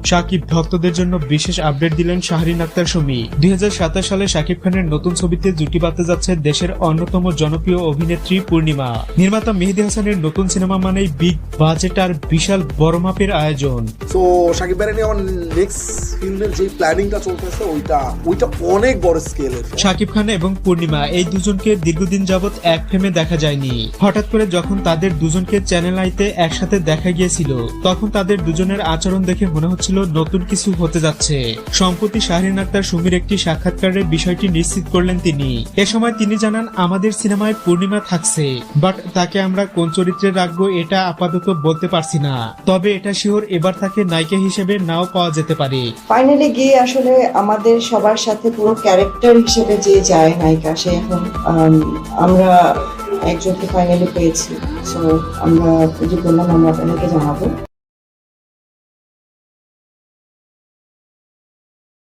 শাকিব ভক্তদের জন্য বিশেষ আপডেট দিলেন শাহরিন আক্তার সুমি। 2027 সালে শাকিব খানের নতুন ছবিতে জুটি বাঁধতে যাচ্ছে দেশের অন্যতম জনপ্রিয় অভিনেত্রী পূর্ণিমা। নির্মাতা মেহেদী হাসানের নতুন সিনেমা মানেই বিগ বাজেট আর বিশাল বড় মাপের আয়োজন। তো শাকিব ভাই নিয়ে আমার নেক্সট ফিল্মের যে প্ল্যানিংটা চলতেছে ওইটা অনেক বড় স্কেলের। শাকিব খান এবং পূর্ণিমা এই দুজনকে দীর্ঘদিন যাবৎ এক ফ্রেমে দেখা যায়নি। হঠাৎ করে যখন তাদের দুজনকে চ্যানেল আইতে একসাথে দেখা গিয়েছিল, তখন তাদের দুজনের আচরণ দেখে মনে হচ্ছিল নতুন কিছু হতে যাচ্ছে। সম্প্রতি শাহরিন আক্তার সুমির একটি সাক্ষাৎকারে বিষয়টি নিশ্চিত করলেন তিনি। এ সময় তিনি জানান, আমাদের সিনেমায় পূর্ণিমা থাকছে, বাট তাকে আমরা কোন চরিত্রে রাখবো এটা আপাতত বলতে পারছি না। তবে এটা শিওর এবার তাকে নায়িকা হিসেবে নাও পাওয়া যেতে পারে। ফাইনালি গিয়ে আসলে আমাদের সবার সাথে পুরো ক্যারেক্টার হিসেবে যে যায় নায়িকা, সে এখন আমরা একজনকে ফাইনালি পেয়েছি। সো আমরা যে বললাম আমরা আপনাদেরকে জানাবো।